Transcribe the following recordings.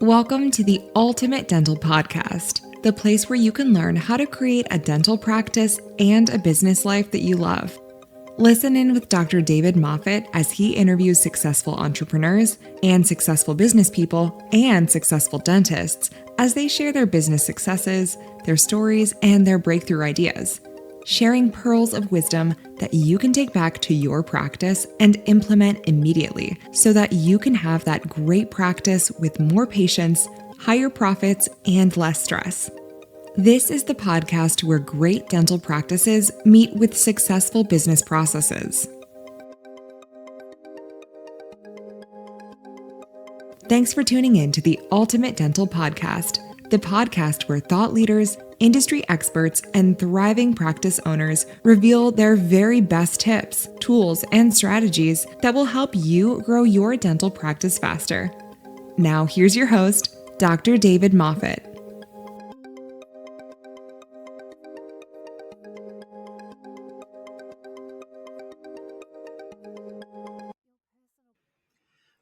Welcome to the Ultimate Dental Podcast, the place where you can learn how to create a dental practice and a business life that you love. Listen in with Dr. David Moffet as he interviews successful entrepreneurs and successful business people and successful dentists as they share their business successes, their stories, and their breakthrough ideas, sharing pearls of wisdom that you can take back to your practice and implement immediately so that you can have that great practice with more patients, higher profits, and less stress. This is the podcast where great dental practices meet with successful business processes. Thanks for tuning in to the Ultimate Dental Podcast, the podcast where thought leaders, industry experts, and thriving practice owners reveal their very best tips, tools, and strategies that will help you grow your dental practice faster. Now, here's your host, Dr. David Moffet.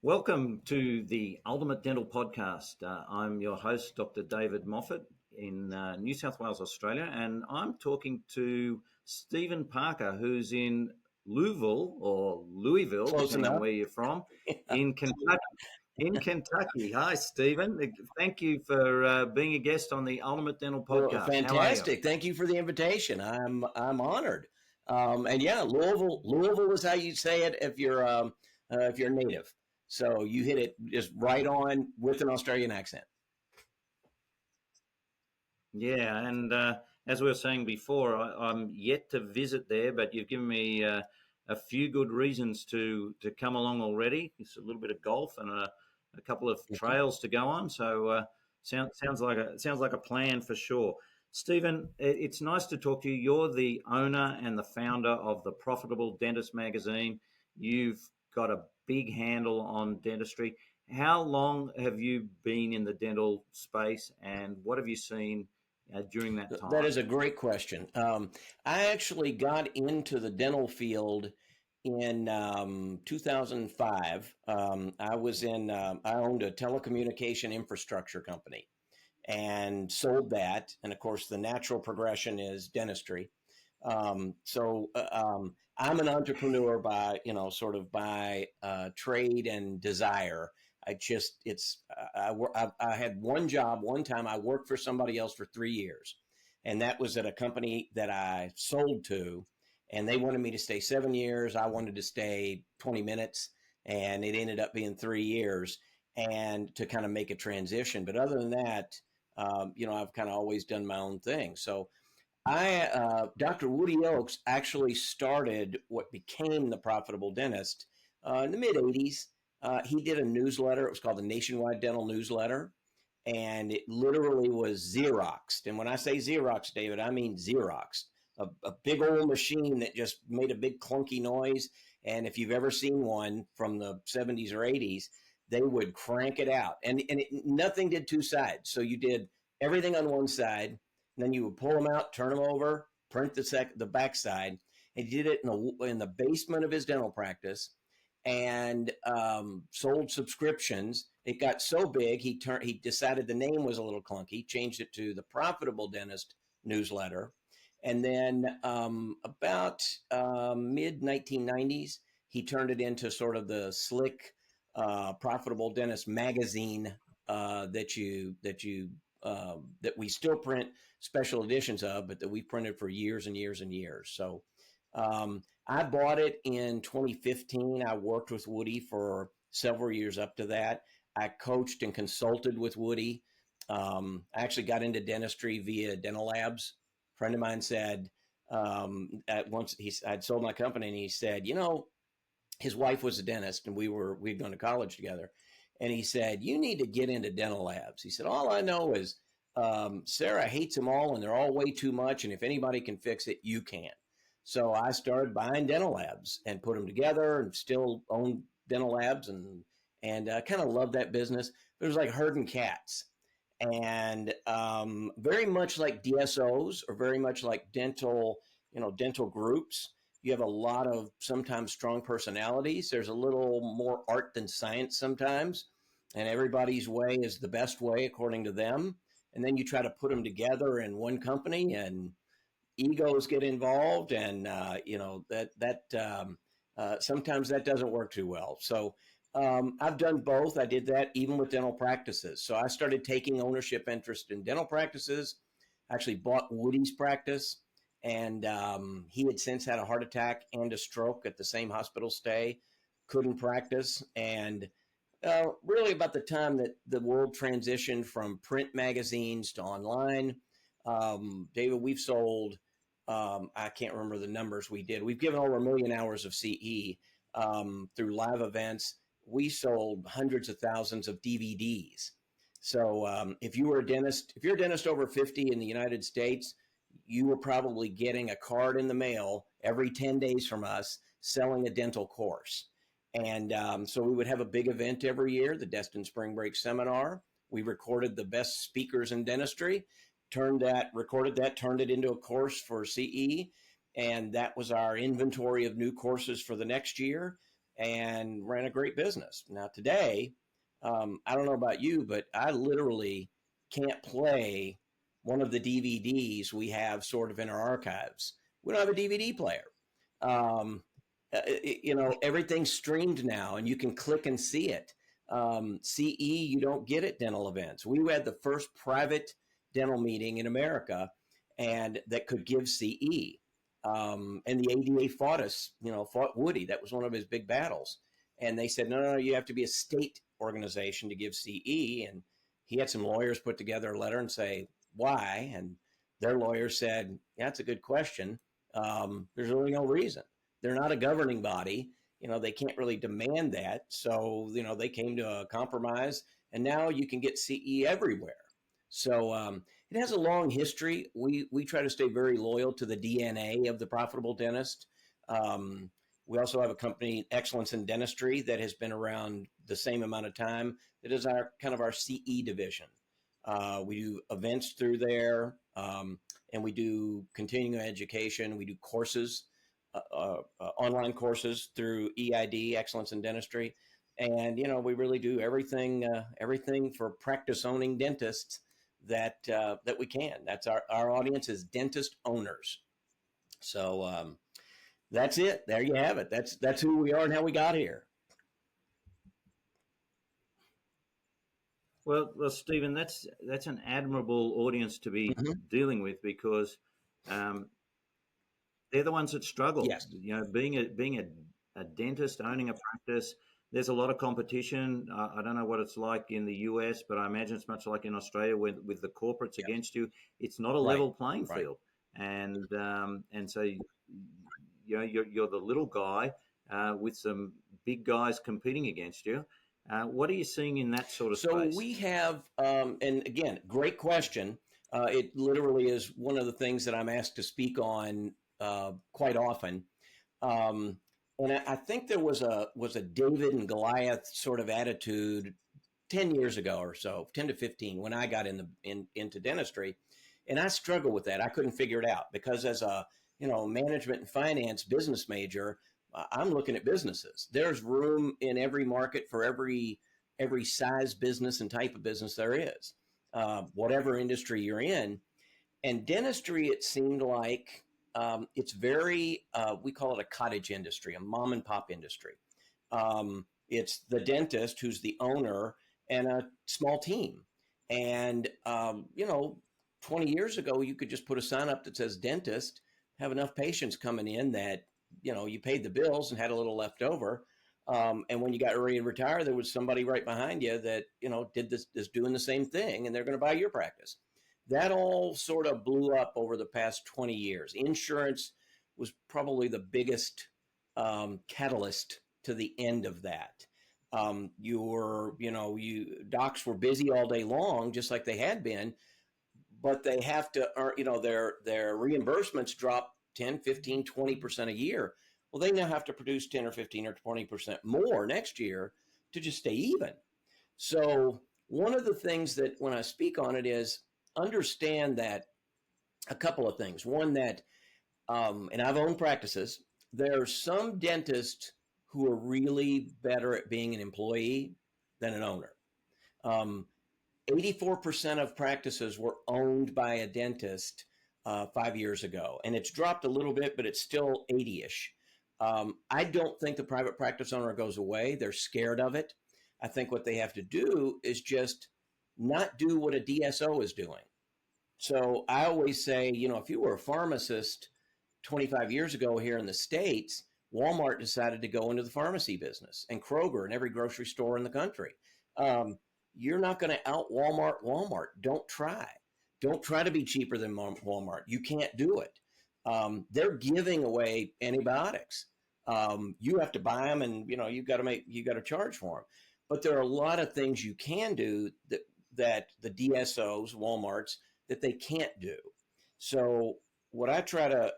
Welcome to the Ultimate Dental Podcast. I'm your host, Dr. David Moffet in New South Wales, Australia, and I'm talking to Stephen Parker, who's in Louisville, depending on where you're from, in Kentucky. Hi, Stephen. Thank you for being a guest on the Ultimate Dental Podcast. Well, fantastic. Thank you for the invitation. I'm honored. And yeah, Louisville is how you say it if you're native. So you hit it just right on with an Australian accent. Yeah, and as we were saying before, I'm yet to visit there, but you've given me a few good reasons to come along already. It's a little bit of golf and a couple of trails to go on. So sounds like a plan for sure. Stephen, it's nice to talk to you. You're the owner and the founder of the Profitable Dentist magazine. You've got a big handle on dentistry. How long have you been in the dental space, and what have you seen during that time? That is a great question. I actually got into the dental field in 2005. I owned a telecommunication infrastructure company and sold that. And of course, the natural progression is dentistry. I'm an entrepreneur by trade and desire. I had one job one time. I worked for somebody else for 3 years, and that was at a company that I sold to, and they wanted me to stay 7 years. I wanted to stay 20 minutes, and it ended up being 3 years, and to kind of make a transition. But other than that, I've kind of always done my own thing. So Dr. Woody Oakes actually started what became the Profitable Dentist in the mid 80s. He did a newsletter. It was called the Nationwide Dental Newsletter, and it literally was Xeroxed. And when I say Xerox, David, I mean Xeroxed, a big old machine that just made a big clunky noise. And if you've ever seen one from the 70s or 80s, they would crank it out. And nothing did two sides. So you did everything on one side, and then you would pull them out, turn them over, print the back side. And he did it in the basement of his dental practice, and sold subscriptions. It got so big, he decided the name was a little clunky, changed it to the Profitable Dentist Newsletter. And then about mid 1990s, he turned it into sort of the slick Profitable Dentist magazine that we still print special editions of, but that we printed for years and years and years. So I bought it in 2015. I worked with Woody for several years up to that. I coached and consulted with Woody. I actually got into dentistry via Dental Labs. A friend of mine said, I'd sold my company, and he said, his wife was a dentist, and we'd gone to college together. And he said, you need to get into Dental Labs. He said, all I know is Sarah hates them all, and they're all way too much. And if anybody can fix it, you can. So I started buying Dental Labs and put them together, and still own Dental Labs, and kind of love that business. It was like herding cats, and very much like DSOs, or very much like dental groups. You have a lot of sometimes strong personalities. There's a little more art than science sometimes. and everybody's way is the best way according to them. And then you try to put them together in one company, and egos get involved, and sometimes that doesn't work too well. So I've done both. I did that even with dental practices. So I started taking ownership interest in dental practices. Actually bought Woody's practice, and he had since had a heart attack and a stroke at the same hospital stay, couldn't practice. And really about the time that the world transitioned from print magazines to online, David, we've sold, I can't remember the numbers we did. We've given over 1 million hours of CE through live events. We sold hundreds of thousands of DVDs. So if you're a dentist over 50 in the United States, you were probably getting a card in the mail every 10 days from us selling a dental course. And so we would have a big event every year, the Destin Spring Break Seminar. We recorded the best speakers in dentistry, recorded that, turned it into a course for CE. And that was our inventory of new courses for the next year, and ran a great business. Now today, I don't know about you, but I literally can't play one of the DVDs we have sort of in our archives. We don't have a DVD player. Everything's streamed now, and you can click and see it. CE, you don't get at dental events. We had the first private dental meeting in America, and that could give CE. And the ADA fought Woody. That was one of his big battles. And they said, no, you have to be a state organization to give CE. And he had some lawyers put together a letter and say, why? And their lawyer said, yeah, that's a good question. There's really no reason. They're not a governing body. They can't really demand that. So, they came to a compromise, and now you can get CE everywhere. So it has a long history. We try to stay very loyal to the DNA of the profitable dentist. We also have a company, Excellence in Dentistry, that has been around the same amount of time. That is our CE division. We do events through there, and we do continuing education. We do courses, online courses through EID, Excellence in Dentistry. And, we really do everything for practice owning dentists that we can. That's our audience is dentist owners. So that's it. There you have it. That's who we are and how we got here. Well, Stephen, that's an admirable audience to be dealing with, because they're the ones that struggle. Yes. Being a dentist, owning a practice, there's a lot of competition. I don't know what it's like in the US, but I imagine it's much like in Australia with the corporates against you. It's not a level playing field, and so you're the little guy with some big guys competing against you. What are you seeing in that sort of space? So we have, and again, great question. It literally is one of the things that I'm asked to speak on quite often. And I think there was a David and Goliath sort of attitude 10 years ago or so, 10 to 15, when I got into dentistry. And I struggled with that. I couldn't figure it out, because as a management and finance business major, I'm looking at businesses. There's room in every market for every size business and type of business there is, whatever industry you're in. And dentistry, it seemed like it's very, we call it a cottage industry, a mom and pop industry. It's the dentist who's the owner and a small team. And, 20 years ago, you could just put a sign up that says dentist, have enough patients coming in that, you paid the bills and had a little left over. And when you got ready to retire, there was somebody right behind you that, is doing the same thing, and they're going to buy your practice. That all sort of blew up over the past 20 years. Insurance was probably the biggest catalyst to the end of that. Docs were busy all day long, just like they had been, but they have to earn, their reimbursements drop 10, 15, 20% a year. Well, they now have to produce 10 or 15 or 20% more next year to just stay even. So one of the things that when I speak on it is understand that a couple of things. One, that, and I've owned practices, there are some dentists who are really better at being an employee than an owner. 84% of practices were owned by a dentist 5 years ago, and it's dropped a little bit, but it's still 80-ish. I don't think the private practice owner goes away. They're scared of it. I think what they have to do is just not do what a DSO is doing. So I always say, if you were a pharmacist 25 years ago here in the States, Walmart decided to go into the pharmacy business, and Kroger and every grocery store in the country. You're not going to out Walmart. Don't try. Don't try to be cheaper than Walmart. You can't do it. They're giving away antibiotics. You have to buy them, and you got to charge for them. But there are a lot of things you can do that the DSOs, Walmarts, that they can't do. So what I try to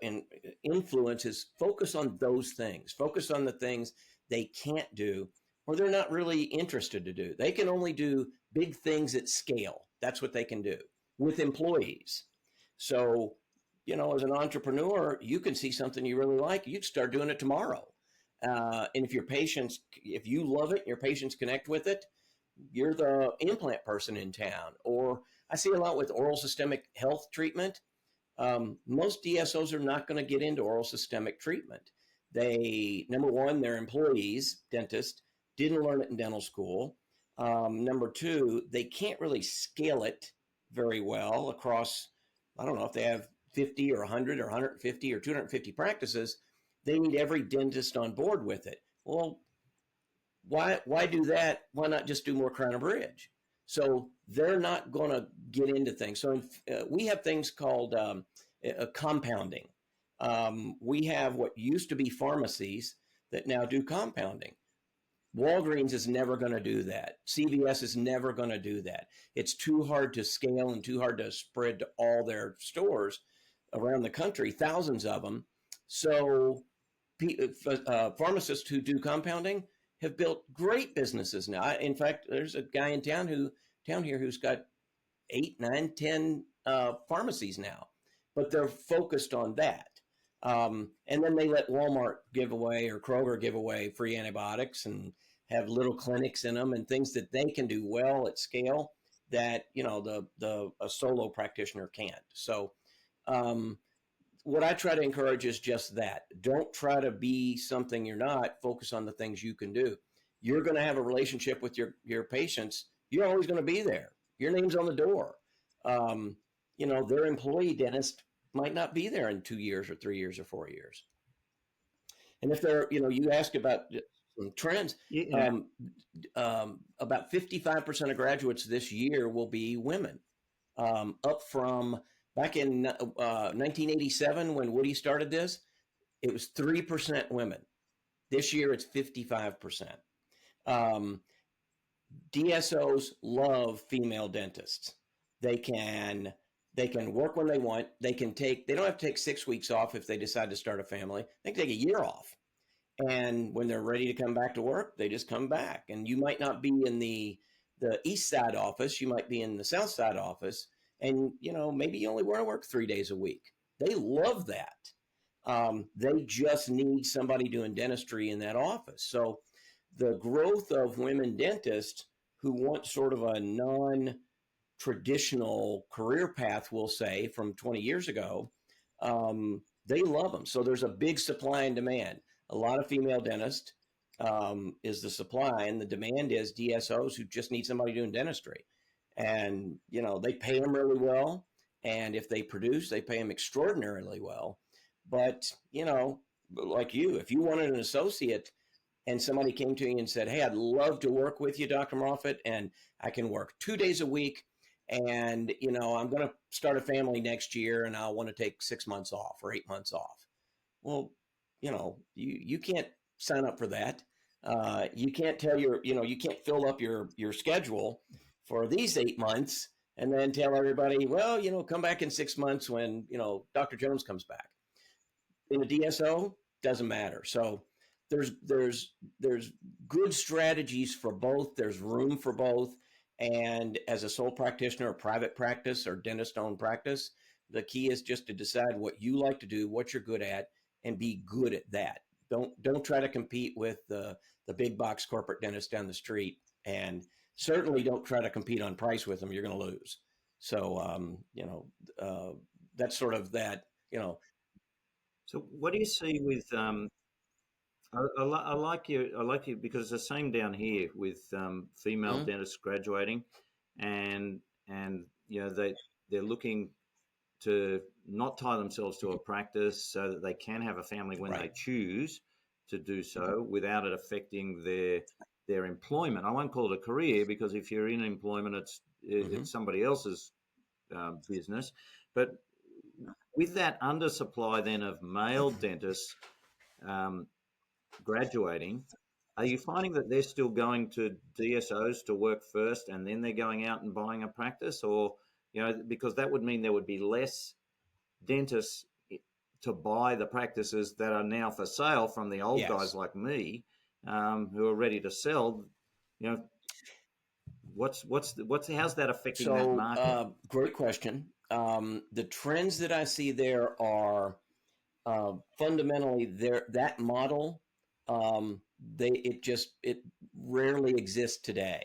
influence is focus on those things. Focus on the things they can't do, or they're not really interested to do. They can only do big things at scale. That's what they can do with employees. So, as an entrepreneur, you can see something you really like, you'd start doing it tomorrow. And if you love it, and your patients connect with it, you're the implant person in town. Or I see a lot with oral systemic health treatment. Most DSOs are not going to get into oral systemic treatment. Number one, their employees, dentists, didn't learn it in dental school. Number two, they can't really scale it very well across, I don't know if they have 50 or 100 or 150 or 250 practices. They need every dentist on board with it. Well, why do that? Why not just do more Crown and Bridge? So they're not going to get into things. So we have things called compounding. We have what used to be pharmacies that now do compounding. Walgreens is never going to do that. CVS is never going to do that. It's too hard to scale and too hard to spread to all their stores around the country, thousands of them. So pharmacists who do compounding have built great businesses now. In fact, there's a guy in town here who's got 8, 9, 10 pharmacies now, but they're focused on that. And then they let Walmart give away or Kroger give away free antibiotics and have little clinics in them and things that they can do well at scale that, a solo practitioner can't. So what I try to encourage is just that. Don't try to be something you're not. Focus on the things you can do. You're going to have a relationship with your patients. You're always going to be there. Your name's on the door. Their employee dentist might not be there in 2 years or 3 years or 4 years. And if they're, you ask about some trends, about 55% of graduates this year will be women, up from back in 1987 when Woody started this, it was 3% women. This year it's 55%. DSOs love female dentists. They can work when they want. They don't have to take 6 weeks off if they decide to start a family. They can take a year off. And when they're ready to come back to work, they just come back. And you might not be in the east side office. You might be in the south side office. And, maybe you only want to work 3 days a week. They love that. They just need somebody doing dentistry in that office. So the growth of women dentists who want sort of a non-traditional career path, we'll say, from 20 years ago, they love them. So there's a big supply and demand. A lot of female dentists is the supply, and the demand is DSOs who just need somebody doing dentistry. And, they pay them really well. And if they produce, they pay them extraordinarily well. But, like if you wanted an associate and somebody came to you and said, hey, I'd love to work with you, Dr. Moffet, and I can work 2 days a week. And, I'm going to start a family next year and I want to take 6 months off or 8 months off. Well, you can't sign up for that. You can't tell you can't fill up your schedule for these 8 months and then tell everybody, well, come back in 6 months when, Dr. Jones comes back. In a DSO, doesn't matter. So there's good strategies for both. There's room for both. And as a sole practitioner, or private practice or dentist-owned practice, the key is just to decide what you like to do, what you're good at, and be good at that. Don't try to compete with the big box corporate dentist down the street and certainly don't try to compete on price with them. You're going to lose. So, that's sort of that, So what do you see with I like you because it's the same down here with female Mhm. dentists graduating, and they're looking to not tie themselves to a practice so that they can have a family when they Right. choose to do so without it affecting their employment. I won't call it a career because if you're in employment, Hmm. it's somebody else's business. But with that undersupply then of male dentists um, graduating, are you finding that they're still going to DSOs to work first and then they're going out and buying a practice? Or, because that would mean there would be less dentists to buy the practices that are now for sale from the old guys Yes. like me, who are ready to sell. You know, how's that affecting that So, market? great question. The trends that I see there are fundamentally there. That model, it rarely exists today.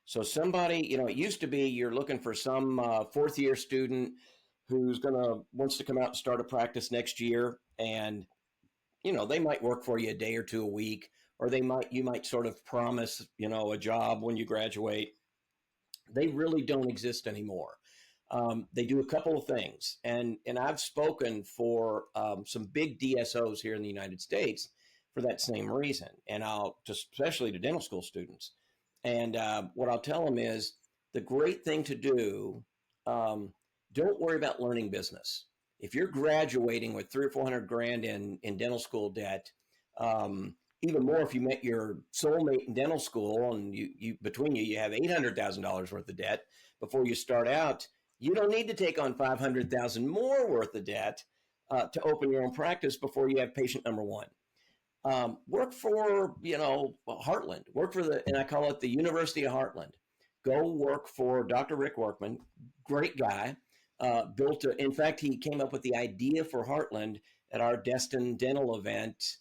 So somebody, it used to be you're looking for some fourth year student who's wants to come out and start a practice next year, and they might work for you a day or two a week, or you might sort of promise a job when you graduate. They really don't exist anymore. They do a couple of things, and I've spoken for some big DSOs here in the United States for that same reason, and I'll just especially to dental school students. And what I'll tell them is the great thing to do. Um, don't worry about learning business. If you're graduating with 300 or 400 grand in dental school debt, um, even more if you met your soulmate in dental school and you between you have $800,000 worth of debt before you start out. You don't need to take on 500,000 more worth of debt to open your own practice before you have patient number one. Work for Heartland. Work for and I call it the University of Heartland. Go work for Dr. Rick Workman, great guy. In fact, he came up with the idea for Heartland at our Destin Dental event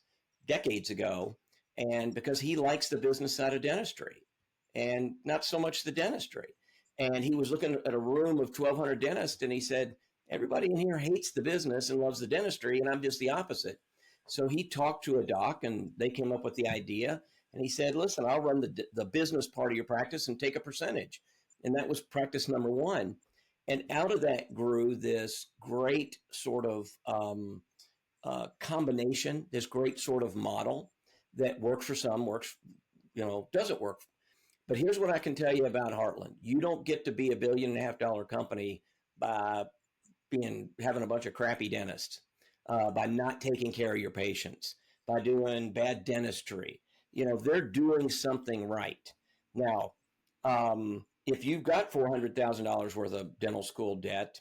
decades ago, and because he likes the business side of dentistry and not so much the dentistry. And he was looking at a room of 1,200 dentists, and he said, everybody in here hates the business and loves the dentistry, and I'm just the opposite. So he talked to a doc, and they came up with the idea. And he said, listen, I'll run the business part of your practice and take a percentage. And that was practice number one. And out of that grew this great sort of combination, this great sort of model that works for some, doesn't work. But here's what I can tell you about Heartland. You don't get to be $1.5 billion company by having a bunch of crappy dentists, by not taking care of your patients, by doing bad dentistry. They're doing something right. Now, if you've got $400,000 worth of dental school debt,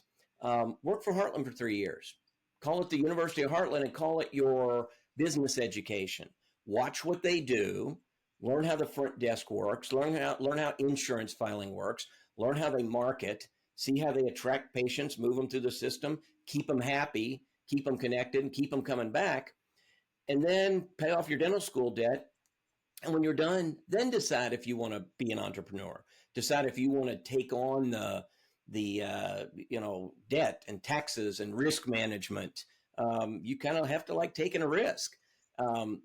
work for Heartland for 3 years. Call it the University of Heartland and call it your business education. Watch what they do. Learn how the front desk works. Learn how insurance filing works. Learn how they market. See how they attract patients, move them through the system, keep them happy, keep them connected, and keep them coming back. And then pay off your dental school debt. And when you're done, then decide if you want to be an entrepreneur. Decide if you want to take on the debt and taxes and risk management. You kind of have to like taking a risk.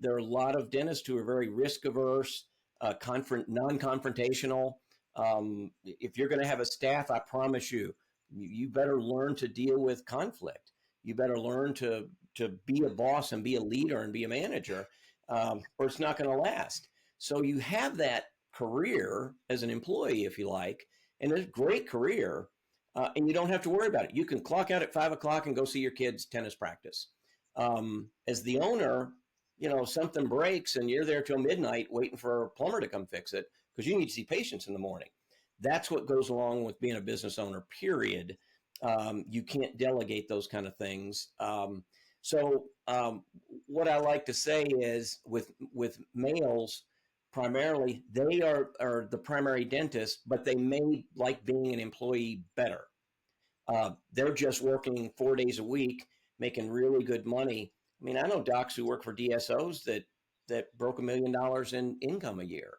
There are a lot of dentists who are very risk averse, non-confrontational. If you're going to have a staff, I promise you better learn to deal with conflict. You better learn to be a boss and be a leader and be a manager, or it's not going to last. So you have that career as an employee, if you like, and it's a great career, and you don't have to worry about it. You can clock out at 5 o'clock and go see your kids' tennis practice. As the owner, something breaks and you're there till midnight waiting for a plumber to come fix it because you need to see patients in the morning. That's what goes along with being a business owner, period. You can't delegate those kind of things. What I like to say is with males, primarily, they are the primary dentist, but they may like being an employee better. They're just working 4 days a week, making really good money. I mean, I know docs who work for DSOs that broke $1 million in income a year,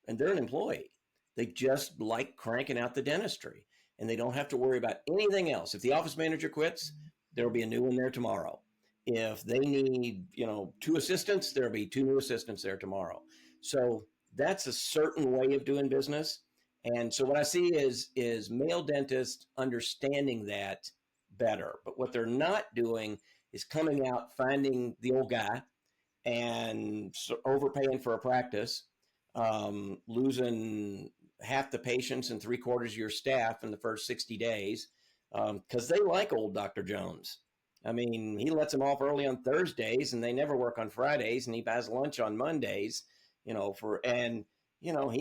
and they're an employee. They just like cranking out the dentistry, and they don't have to worry about anything else. If the office manager quits, there'll be a new one there tomorrow. If they need, 2 assistants, there'll be 2 new assistants there tomorrow. So that's a certain way of doing business. And so what I see is male dentists understanding that better. But what they're not doing is coming out, finding the old guy and overpaying for a practice, losing half the patients and 3/4 of your staff in the first 60 days, because they like old Dr. Jones. I mean, he lets them off early on Thursdays, and they never work on Fridays, and he buys lunch on Mondays, he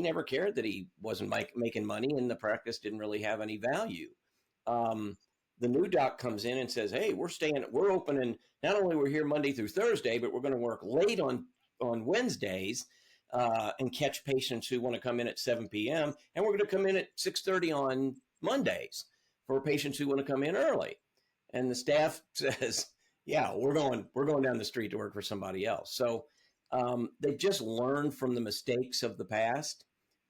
never cared that he wasn't making money, and the practice didn't really have any value. The new doc comes in and says, "Hey, we're opening. Not only we're here Monday through Thursday, but we're going to work late on Wednesdays and catch patients who want to come in at 7 p.m. And we're going to come in at 6:30 on Mondays for patients who want to come in early." And the staff says, "Yeah, we're going down the street to work for somebody else." So they just learn from the mistakes of the past,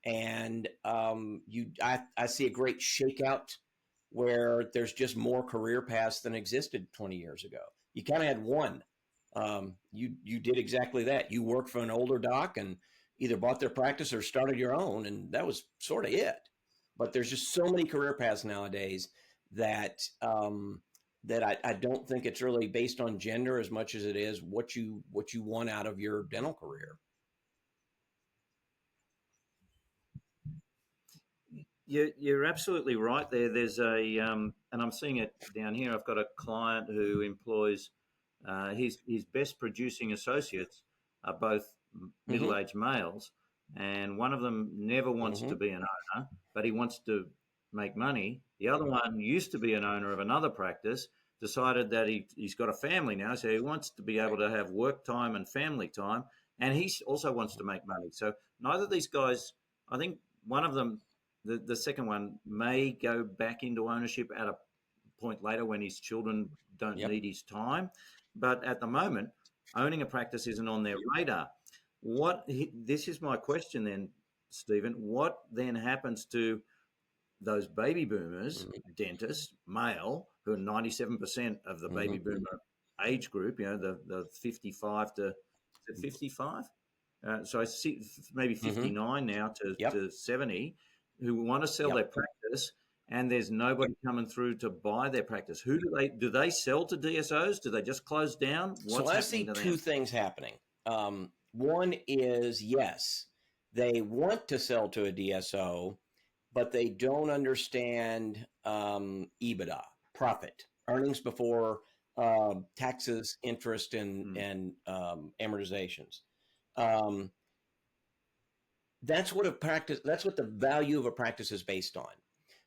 and I see a great shakeout where there's just more career paths than existed 20 years ago. You kind of had one. You did exactly that. You worked for an older doc and either bought their practice or started your own, and that was sort of it. But there's just so many career paths nowadays that I don't think it's really based on gender as much as it is what you want out of your dental career. You're absolutely right there. There's and I'm seeing it down here. I've got a client who employs his best producing associates are both middle-aged males, and one of them never wants to be an owner, but he wants to make money. The other one used to be an owner of another practice, decided that he's got a family now, so he wants to be able to have work time and family time, and he also wants to make money. So neither of these guys, I think one of them, the second one, may go back into ownership at a point later when his children don't need his time. But at the moment, owning a practice isn't on their radar. This is my question then, Stephen. What then happens to those baby boomers, dentists, male, who are 97% of the baby boomer age group, the 55 to 55? So I see maybe 59 now to 70, who want to sell their practice, and there's nobody coming through to buy their practice. Who do they sell to DSOs? Do they just close down? So I see two things happening. One is, yes, they want to sell to a DSO, but they don't understand EBITDA, profit, earnings before taxes, interest, and amortizations. That's what the value of a practice is based on.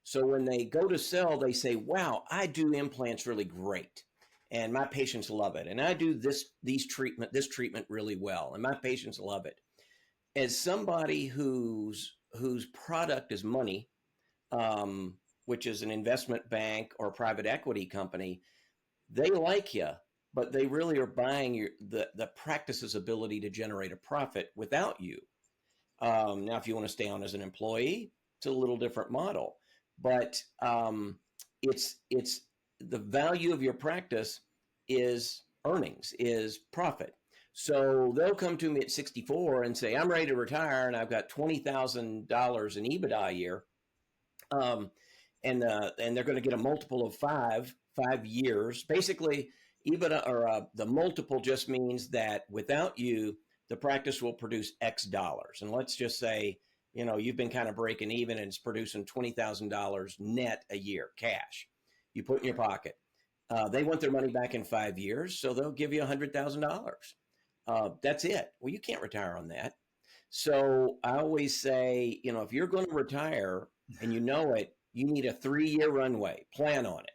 So when they go to sell, they say, "Wow, I do implants really great, and my patients love it, and I do this treatment really well, and my patients love it." As somebody whose product is money, which is an investment bank or a private equity company, they like you, but they really are buying the practice's ability to generate a profit without you. Now, if you want to stay on as an employee, it's a little different model, but it's the value of your practice is earnings, is profit. So they'll come to me at 64 and say, "I'm ready to retire, and I've got $20,000 in EBITDA a year," and they're going to get a multiple of 5 years. Basically, EBITDA or the multiple just means that without you, the practice will produce X dollars. And let's just say, you've been kind of breaking even and it's producing $20,000 net a year, cash. You put in your pocket. They want their money back in 5 years, so they'll give you $100,000. That's it. Well, you can't retire on that. So I always say, if you're going to retire and you know it, you need a 3-year runway. Plan on it.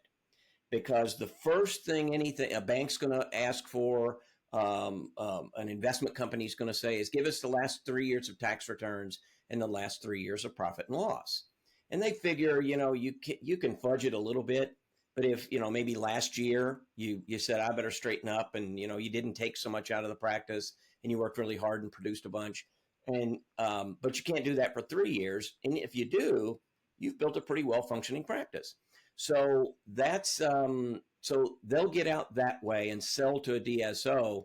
Because the first thing a bank's going to ask for, an investment company is going to say is, "Give us the last 3 years of tax returns and the last 3 years of profit and loss." And they figure, you can fudge it a little bit, but if, maybe last year you said, "I better straighten up," and, you didn't take so much out of the practice and you worked really hard and produced a bunch. And but you can't do that for 3 years. And if you do, you've built a pretty well functioning practice. So that's so they'll get out that way and sell to a DSO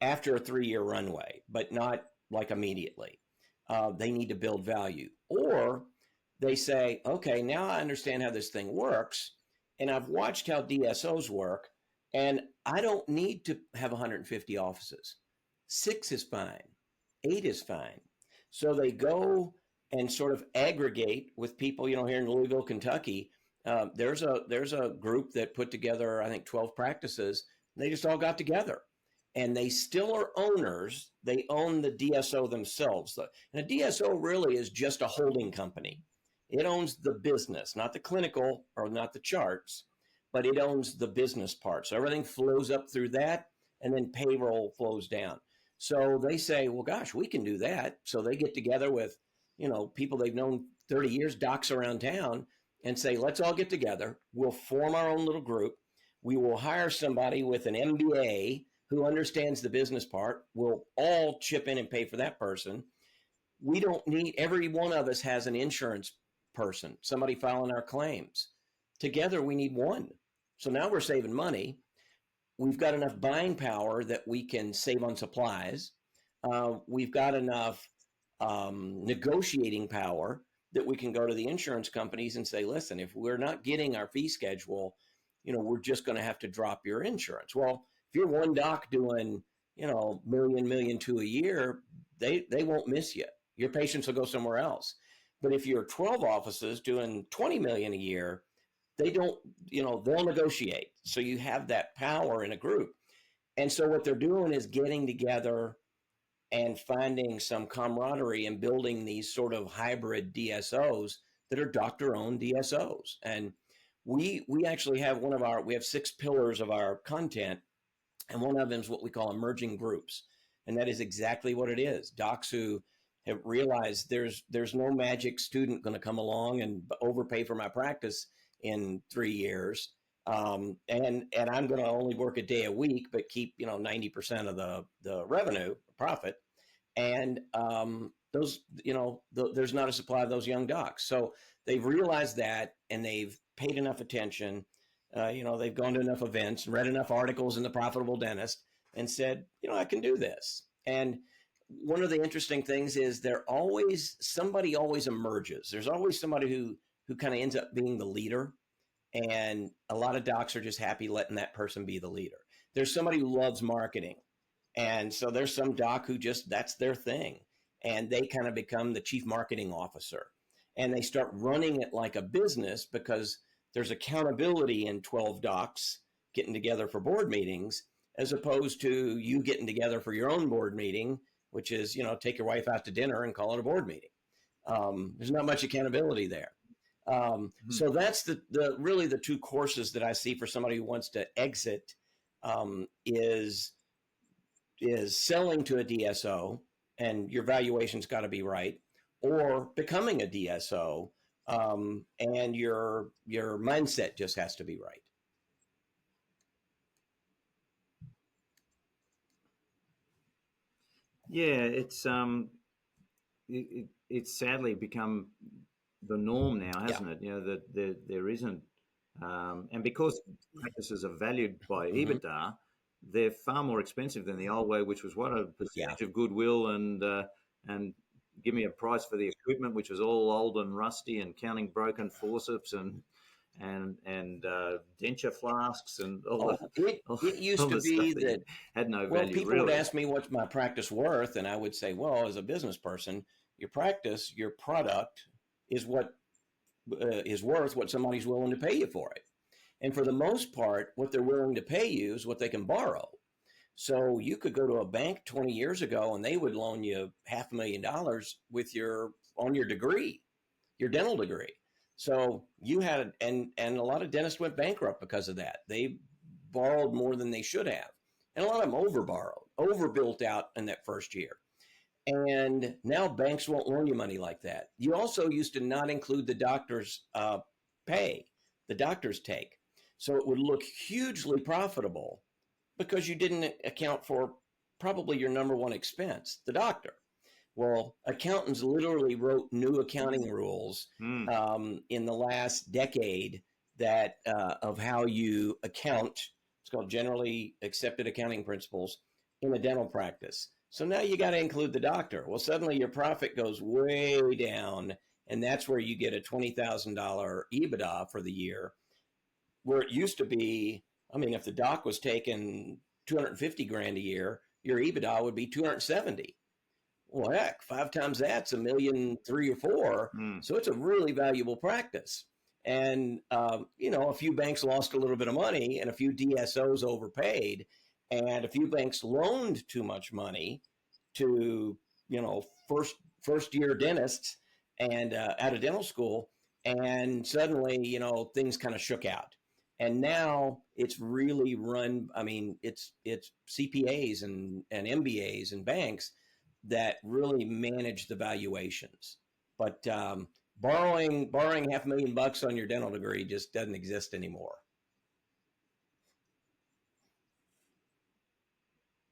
after a 3-year runway, but not like immediately. They need to build value. Or they say, okay, now I understand how this thing works, and I've watched how DSOs work, and I don't need to have 150 offices. 6 is fine. 8 is fine. So they go and sort of aggregate with people, you know, here in Louisville, Kentucky. There's a group that put together, I think, 12 practices. They just all got together, and they still are owners. They own the DSO themselves. And a DSO really is just a holding company. It owns the business, not the clinical or not the charts, but it owns the business part. So everything flows up through that, and then payroll flows down. So they say, well, gosh, we can do that. So they get together with, you know, people they've known 30 years, docs around town, and say, let's all get together. We'll form our own little group. We will hire somebody with an MBA who understands the business part. We'll all chip in and pay for that person. We don't need, every one of us has an insurance person, somebody filing our claims. Together, we need one. So now we're saving money. We've got enough buying power that we can save on supplies. We've got enough negotiating power that we can go to the insurance companies and say, listen, if we're not getting our fee schedule, you know, we're just going to have to drop your insurance. Well, if you're one doc doing, you know, $1 million to a year, they won't miss you. Your patients will go somewhere else. But if you're 12 offices doing 20 million a year, they don't, you know, they'll negotiate. So you have that power in a group. And so what they're doing is getting together and finding some camaraderie and building these sort of hybrid DSOs that are doctor-owned DSOs. And we actually have we have 6 pillars of our content, and one of them is what we call emerging groups. And that is exactly what it is. Docs who have realized there's no magic student going to come along and overpay for my practice in 3 years. And I'm going to only work a day a week, but keep, you know, 90% of the revenue profit. And those, you know, there's not a supply of those young docs. So they've realized that, and they've paid enough attention. You know, they've gone to enough events, read enough articles in The Profitable Dentist, and said, you know, I can do this. And one of the interesting things is somebody always emerges. There's always somebody who kind of ends up being the leader. And a lot of docs are just happy letting that person be the leader. There's somebody who loves marketing. And so there's some doc who just, that's their thing. And they kind of become the chief marketing officer. And they start running it like a business because there's accountability in 12 docs getting together for board meetings, as opposed to you getting together for your own board meeting, which is, you know, take your wife out to dinner and call it a board meeting. There's not much accountability there. So that's the really the 2 courses that I see for somebody who wants to exit, is selling to a DSO, and your valuation's got to be right, or becoming a DSO, and your mindset just has to be right. Yeah, it's sadly become the norm now, hasn't it? You know, that there isn't, and because practices are valued by EBITDA, they're far more expensive than the old way, which was what, a percentage of goodwill and give me a price for the equipment, which was all old and rusty, and counting broken forceps and denture flasks and all it used to be that had no value. Well, people really would ask me what's my practice worth, and I would say, well, as a business person, your practice, your product is what is worth what somebody's willing to pay you for it. And for the most part, what they're willing to pay you is what they can borrow. So you could go to a bank 20 years ago and they would loan you $500,000 with on your degree, your dental degree. So you had, and a lot of dentists went bankrupt because of that. They borrowed more than they should have. And a lot of them overbuilt out in that first year. And now banks won't loan you money like that. You also used to not include the doctor's pay, the doctor's take. So it would look hugely profitable because you didn't account for probably your number one expense, the doctor. Well, accountants literally wrote new accounting rules Mm. in the last decade that of how you account. It's called generally accepted accounting principles in a dental practice. So now you got to include the doctor. Well, suddenly your profit goes way down, and that's where you get a $20,000 EBITDA for the year, where it used to be. I mean, if the doc was taking 250 grand a year, your EBITDA would be 270. Well, heck, 5 times that's a million, 3 or 4. Mm. So it's a really valuable practice. And, a few banks lost a little bit of money and a few DSOs overpaid and a few banks loaned too much money to, first year dentists and out of dental school. And suddenly, things kind of shook out. And now it's really run. I mean, it's CPAs and MBAs and banks that really manage the valuations. But borrowing $500,000 on your dental degree just doesn't exist anymore.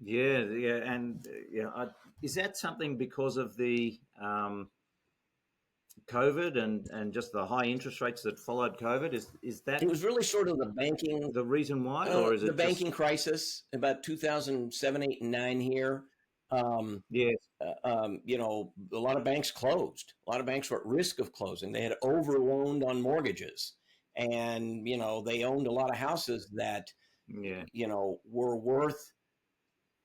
Yeah, and is that something because of the COVID and just the high interest rates that followed COVID? Is that It was really sort of the banking the reason why, or is the it just banking crisis about 2007, 8, and 9 here. yes? A lot of banks closed. A lot of banks were at risk of closing. They had overloaned on mortgages, and they owned a lot of houses that Yeah, were worth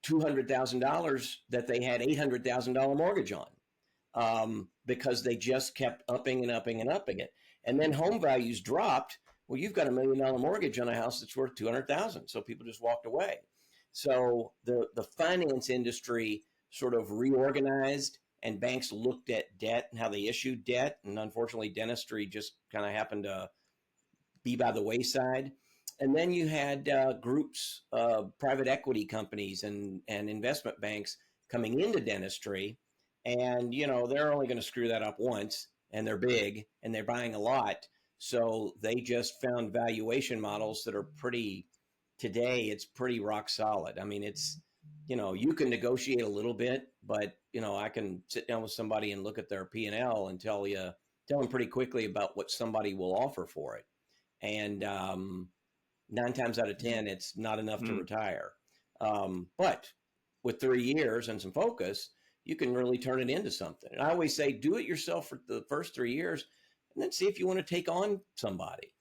$200,000 that they had $800,000 mortgage on, because they just kept upping and upping and upping it. And then home values dropped. Well, you've got $1 million mortgage on a house that's worth 200,000, so people just walked away. So the finance industry sort of reorganized, and banks looked at debt and how they issued debt, and unfortunately, dentistry just kind of happened to be by the wayside. And then you had groups, private equity companies and investment banks coming into dentistry. And, they're only going to screw that up once, and they're big and they're buying a lot. So they just found valuation models that are it's pretty rock solid. I mean, it's, you can negotiate a little bit, but, I can sit down with somebody and look at their P&L and tell them pretty quickly about what somebody will offer for it. And 9 times out of 10, it's not enough to retire. But with 3 years and some focus, you can really turn it into something. And I always say, do it yourself for the first 3 years, and then see if you want to take on somebody.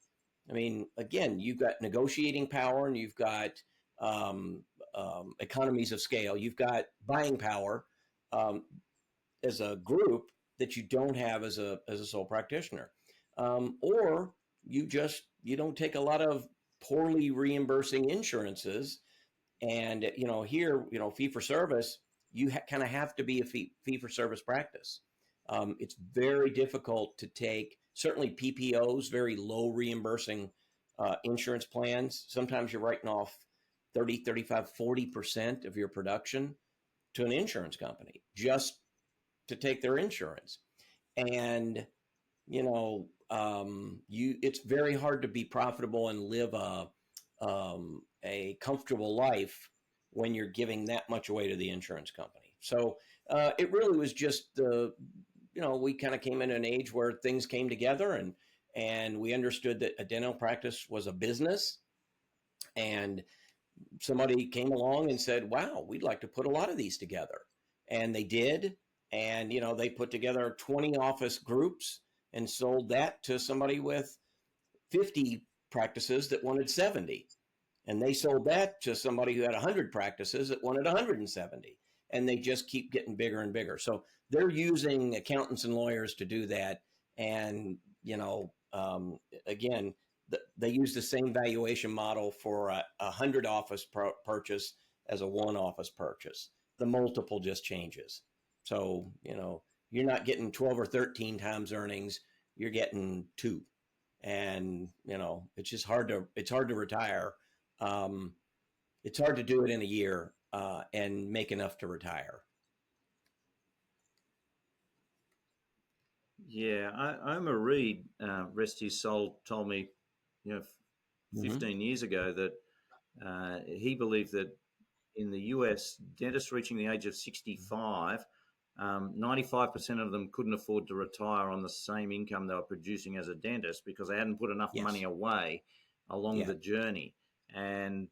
I mean, again, you've got negotiating power, and you've got economies of scale. You've got buying power as a group that you don't have as a sole practitioner, or you don't take a lot of poorly reimbursing insurances. And here, fee for service, you kind of have to be a fee for service practice. It's very difficult to take, certainly PPOs, very low reimbursing insurance plans. Sometimes you're writing off 30, 35, 40% of your production to an insurance company just to take their insurance. And it's very hard to be profitable and live a comfortable life when you're giving that much away to the insurance company. So it really was just we kind of came in an age where things came together, and we understood that a dental practice was a business, and somebody came along and said, wow, we'd like to put a lot of these together. And they did. And, they put together 20 office groups and sold that to somebody with 50 practices that wanted 70. And they sold that to somebody who had 100 practices that wanted 170. And they just keep getting bigger and bigger. So they're using accountants and lawyers to do that. And, again, they use the same valuation model for a 100 office purchase as a 1 office purchase. The multiple just changes. So, you're not getting 12 or 13 times earnings, you're getting 2. And, it's just hard to retire. It's hard to do it in a year and make enough to retire. Yeah, Omar Reed, rest his soul, told me, 15 years ago that he believed that in the US, dentists reaching the age of 65 95% of them couldn't afford to retire on the same income they were producing as a dentist because they hadn't put enough money Yes. away along Yeah. the journey. And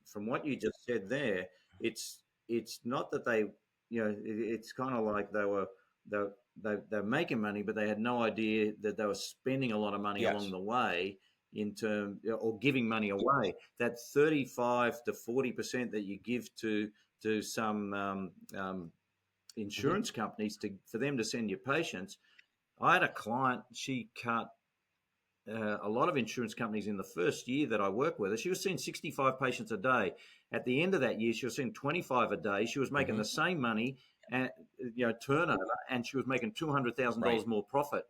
from what you just said there, it's not that they, it's kind of like they, they're making money, but they had no idea that they were spending a lot of money along Yes. the way in term or giving money away. That 35 to 40% that you give to some Hmm. insurance companies for them to send you patients. I had a client, she cut a lot of insurance companies in the first year that I worked with her. She was seeing 65 patients a day. At the end of that year, she was seeing 25 a day. She was making Hmm. the same money and turnover, and she was making $200,000 Right. more profit.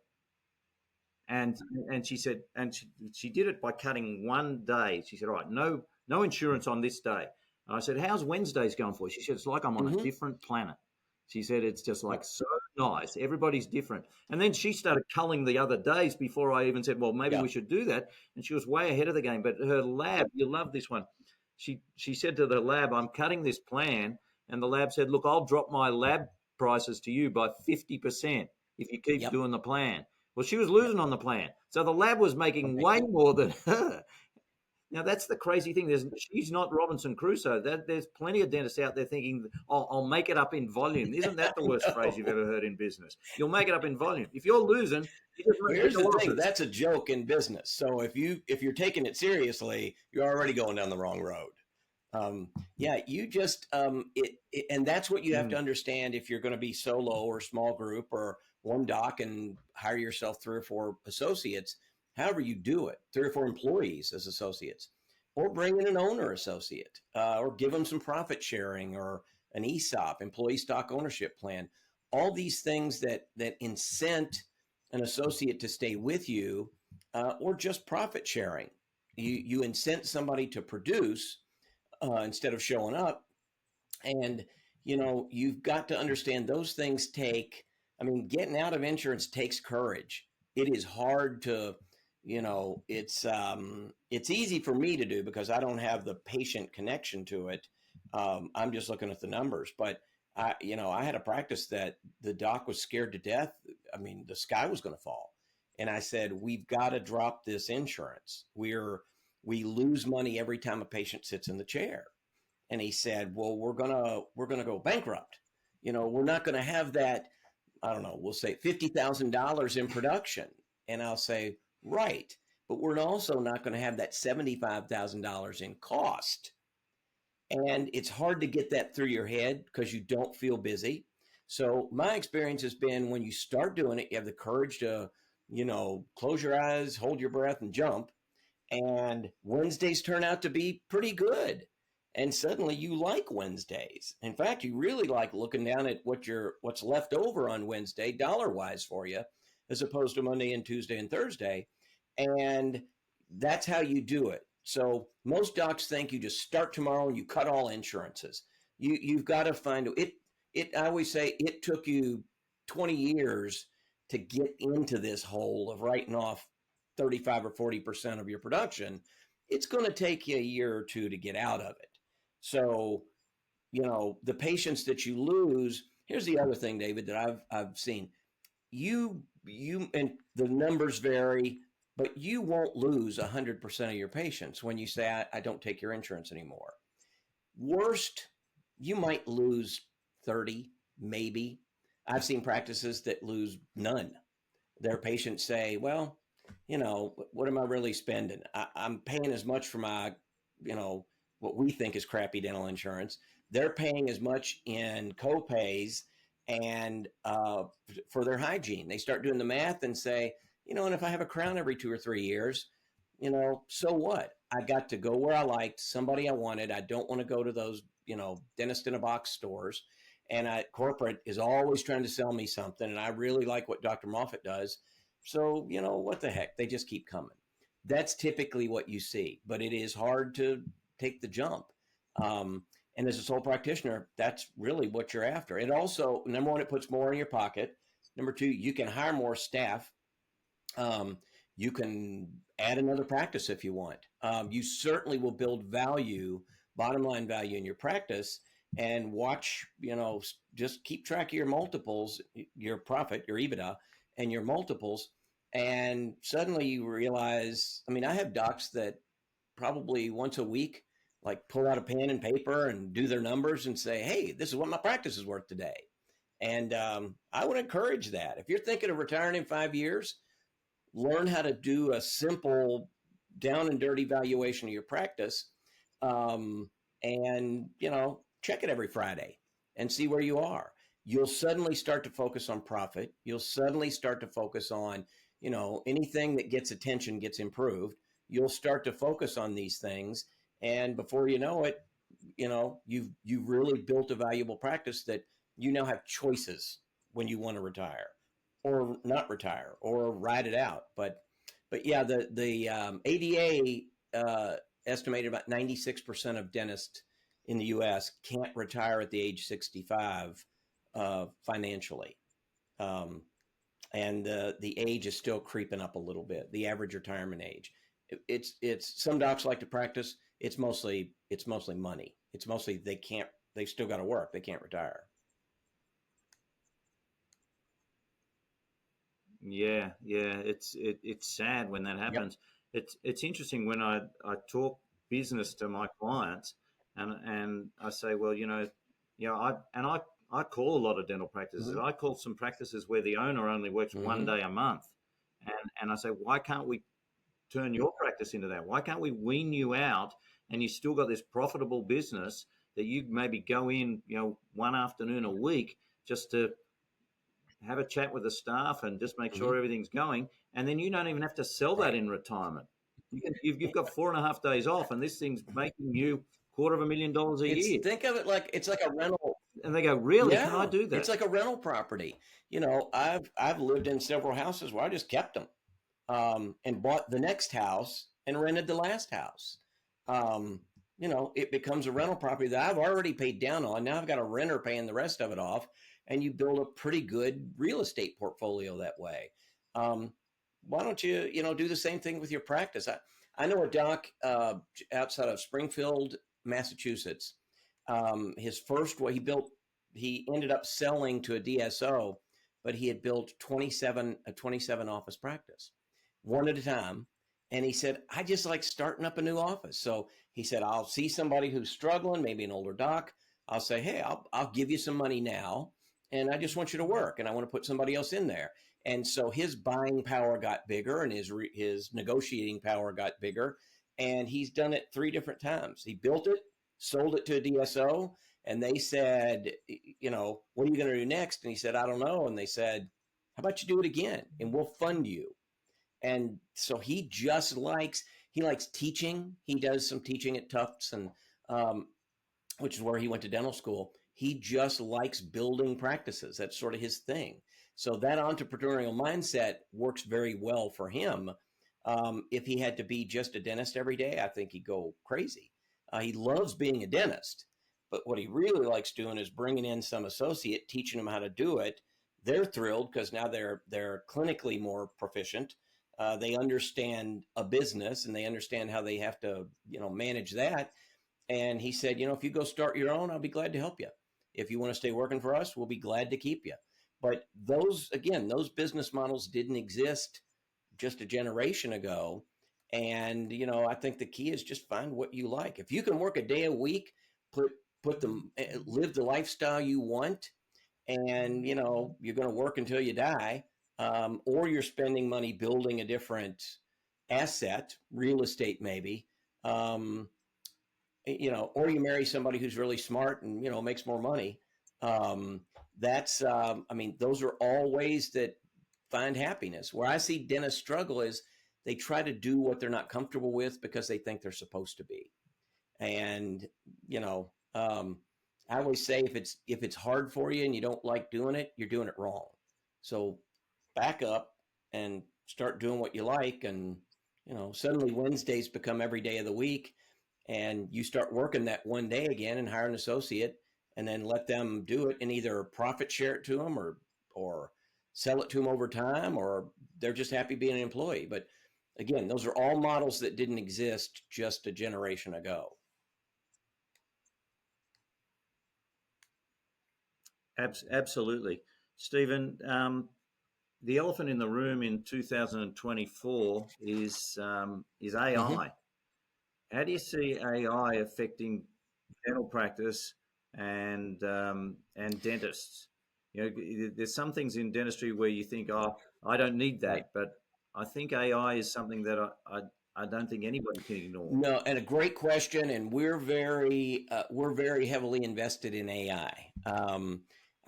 And she said, and she did it by cutting one day. She said, all right, no insurance on this day. And I said, how's Wednesdays going for you? She said, it's like I'm on a Hmm. different planet. She said, it's just like Yep. so nice. Everybody's different. And then she started culling the other days before I even said, well, maybe Yeah. we should do that. And she was way ahead of the game. But her lab, you love this one. She said to the lab, I'm cutting this plan. And the lab said, look, I'll drop my lab prices to you by 50% if you keep Yep. doing the plan. Well, she was Yep. losing on the plan. So the lab was making Right. way more than her. Now that's the crazy thing. She's not Robinson Crusoe. There's plenty of dentists out there thinking, "Oh, I'll make it up in volume." Isn't that the worst phrase you've No. ever heard in business? You'll make it up in volume. If you're losing, you just Well, make here's bigger the thing. losses. That's a joke in business. So if you're taking it seriously, you're already going down the wrong road. Yeah, you just and that's what you have to Mm, understand if you're going to be solo or small group or one doc and hire yourself 3 or 4 associates. However you do it, 3 or 4 employees as associates, or bring in an owner associate, or give them some profit sharing or an ESOP, employee stock ownership plan. All these things that incent an associate to stay with you, or just profit sharing. You incent somebody to produce instead of showing up. And, you've got to understand those things take, I mean, getting out of insurance takes courage. It is hard to, it's easy for me to do because I don't have the patient connection to it. I'm just looking at the numbers, but I had a practice that the doc was scared to death. I mean, the sky was going to fall. And I said, we've got to drop this insurance. We lose money every time a patient sits in the chair. And he said, well, we're gonna go bankrupt. We're not going to have that. I don't know, we'll say $50,000 in production. And I'll say, right, but we're also not going to have that $75,000 in cost. And it's hard to get that through your head because you don't feel busy. So my experience has been when you start doing it, you have the courage to, close your eyes, hold your breath, and jump. And Wednesdays turn out to be pretty good. And suddenly you like Wednesdays. In fact, you really like looking down at what's left over on Wednesday dollar wise for you, as opposed to Monday and Tuesday and Thursday. And that's how you do it. So most docs think you just start tomorrow and you cut all insurances. You've got to find it. I always say it took you 20 years to get into this hole of writing off 35 or 40% of your production. It's going to take you a year or two to get out of it. So, the patients that you lose, here's the other thing, David, that I've seen. You and the numbers vary, but you won't lose 100% of your patients when you say I don't take your insurance anymore. Worst, you might lose 30, maybe. I've seen practices that lose none. Their patients say, well, what am I really spending? I'm paying as much for my, what we think is crappy dental insurance. They're paying as much in co-pays and for their hygiene. They start doing the math and say, and if I have a crown every 2 or 3 years, so what? I got to go where I liked, somebody I wanted. I don't want to go to those, dentist in a box stores. And corporate is always trying to sell me something. And I really like what Dr. Moffet does. So, what the heck? They just keep coming. That's typically what you see, but it is hard to take the jump. And as a sole practitioner, that's really what you're after. It also, number one, it puts more in your pocket. Number two, you can hire more staff. Um, you can add another practice if you want. You certainly will build value, bottom line value in your practice. and watch, just keep track of your multiples, your profit, your EBITDA, and your multiples. And suddenly you realize, I mean, I have docs that probably once a week, like pull out a pen and paper and do their numbers and say, hey, this is what my practice is worth today. And I would encourage that. If you're thinking of retiring in 5 years, learn how to do a simple down and dirty valuation of your practice. And, check it every Friday and see where you are. You'll suddenly start to focus on profit. You'll suddenly start to focus on, anything that gets attention gets improved. You'll start to focus on these things. And before you know it, you've really built a valuable practice that you now have choices when you want to retire or not retire or ride it out. But yeah, the ADA estimated about 96% of dentists in the U.S. can't retire at the age 65 financially. And the age is still creeping up a little bit, the average retirement age. It's some docs like to practice. It's mostly money. It's mostly they still got to work. They can't retire. Yeah, it's sad when that happens. Yep. It's interesting when I talk business to my clients, and I say, well, I call a lot of dental practices. Mm-hmm. I call some practices where the owner only works mm-hmm. one day a month, and I say, why can't we turn your practice into that? Why can't we wean you out and you still got this profitable business that you maybe go in, one afternoon a week just to have a chat with the staff and just make sure mm-hmm. everything's going. And then you don't even have to sell that in retirement. You've got 4.5 days off, and this thing's making you $250,000 a year. Think of it like it's like a rental. And they go, really? Yeah, can I do that? It's like a rental property. I've lived in several houses where I just kept them and bought the next house and rented the last house. It becomes a rental property that I've already paid down on. Now I've got a renter paying the rest of it off. And you build a pretty good real estate portfolio that way. Why don't you, do the same thing with your practice? I know a doc outside of Springfield, Massachusetts. His first, he ended up selling to a DSO, but he had built a 27 office practice, one at a time. And he said, I just like starting up a new office. So he said, I'll see somebody who's struggling, maybe an older doc. I'll say, hey, I'll give you some money now. And I just want you to work, and I want to put somebody else in there. And so his buying power got bigger, and his negotiating power got bigger. And he's done it 3 different times. He built it, sold it to a DSO, and they said, what are you going to do next? And he said, I don't know. And they said, how about you do it again, and we'll fund you. And so he likes teaching. He does some teaching at Tufts, and which is where he went to dental school. He just likes building practices. That's sort of his thing. So that entrepreneurial mindset works very well for him. If he had to be just a dentist every day, I think he'd go crazy. He loves being a dentist, but what he really likes doing is bringing in some associate, teaching them how to do it. They're thrilled because now they're clinically more proficient. They understand a business and they understand how they have to, manage that. And he said, if you go start your own, I'll be glad to help you. If you want to stay working for us, we'll be glad to keep you. But those business models didn't exist just a generation ago. And, I think the key is just find what you like. If you can work a day a week, live the lifestyle you want, and, you're going to work until you die, or you're spending money building a different asset, real estate maybe, or you marry somebody who's really smart and, makes more money. Those are all ways that find happiness. Where I see dentists struggle is they try to do what they're not comfortable with because they think they're supposed to be. And, I always say if it's hard for you and you don't like doing it, you're doing it wrong. So back up and start doing what you like. And, suddenly Wednesdays become every day of the week. And you start working that one day again and hire an associate and then let them do it and either profit share it to them or sell it to them over time, or they're just happy being an employee. But again, those are all models that didn't exist just a generation ago. Absolutely, Stephen. The elephant in the room in 2024 is Mm-hmm. AI. How do you see AI affecting dental practice and dentists? You know, there's some things in dentistry where you think, oh, I don't need Right. that, but I think AI is something that I don't think anybody can ignore. No, and a great question, and we're very heavily invested in AI.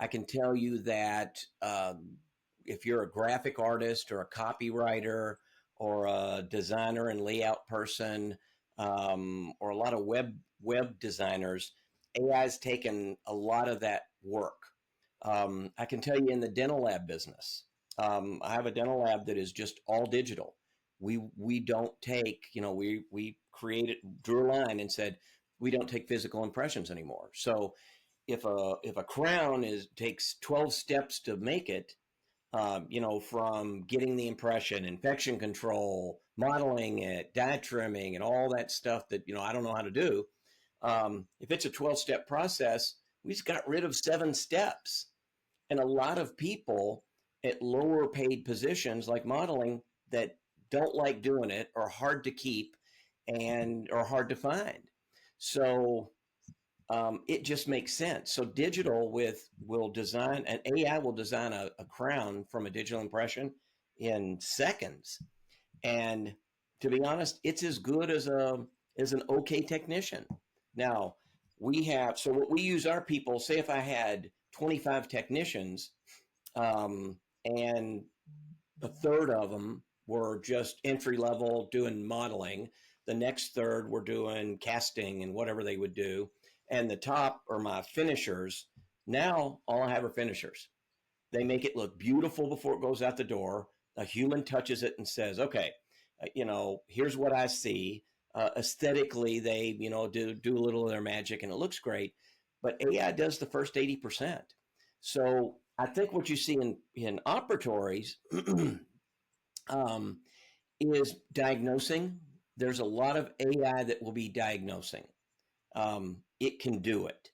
I can tell you that if you're a graphic artist or a copywriter or a designer and layout person, or a lot of web designers, AI has taken a lot of that work. I can tell you in the dental lab business, I have a dental lab that is just all digital. We don't take, we created, drew a line and said we don't take physical impressions anymore. So if a crown takes 12 steps to make it, from getting the impression, infection control, modeling it, dye trimming, and all that stuff that I don't know how to do. If it's a 12-step process, we just got rid of 7 steps. And a lot of people at lower paid positions like modeling that don't like doing it are hard to keep and are hard to find. So it just makes sense. So digital will design, and AI will design a crown from a digital impression in seconds. And to be honest, it's as good as an okay technician. Now so what we use our people, say if I had 25 technicians, and a third of them were just entry level doing modeling. The next third were doing casting and whatever they would do. And the top are my finishers. Now all I have are finishers. They make it look beautiful before it goes out the door. A human touches it and says, okay, here's what I see. Aesthetically, they, do a little of their magic and it looks great. But AI does the first 80%. So I think what you see in operatories um, is diagnosing. There's a lot of AI that will be diagnosing. It can do it.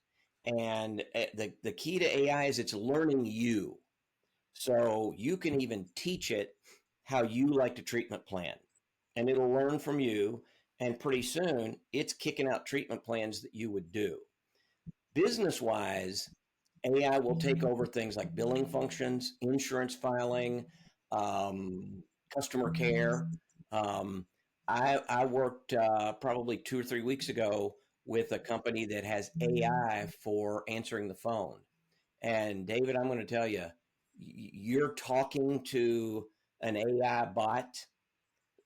And the key to AI is it's learning you. So you can even teach it how you like to treatment plan. And it'll learn from you. And pretty soon it's kicking out treatment plans that you would do. Business wise, AI will take over things like billing functions, insurance filing, customer care. Um, I worked probably 2 or 3 weeks ago with a company that has AI for answering the phone. And David, I'm going to tell you, you're talking to an AI bot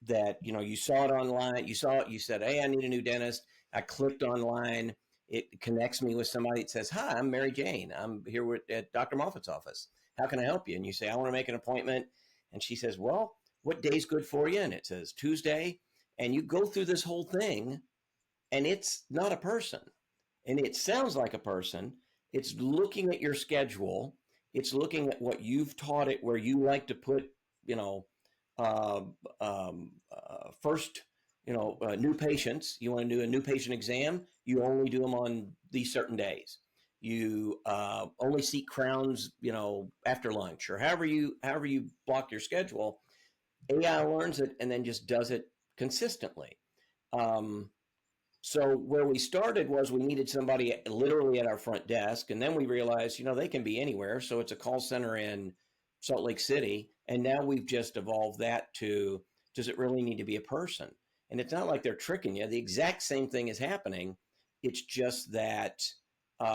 that you saw it online, you saw it, you said, hey, I need a new dentist. I clicked online, it connects me with somebody that says, hi, I'm Mary Jane, I'm here at Dr. Moffet's office, how can I help you? And you say, I want to make an appointment. And she says, well, what day's good for you? And it says Tuesday. And you go through this whole thing, and it's not a person, and it sounds like a person. It's looking at your schedule, it's looking at what you've taught it, where you like to put, you know uh, first, new patients. You want to do a new patient exam, you only do them on these certain days. You only see crowns, after lunch, or however you block your schedule. AI learns it and then just does it consistently. Um, so where we started was we needed somebody literally at our front desk, and then we realized, they can be anywhere. So it's a call center in Salt Lake City, and now we've just evolved that to, does it really need to be a person? And it's not like they're tricking you. The exact same thing is happening. It's just that they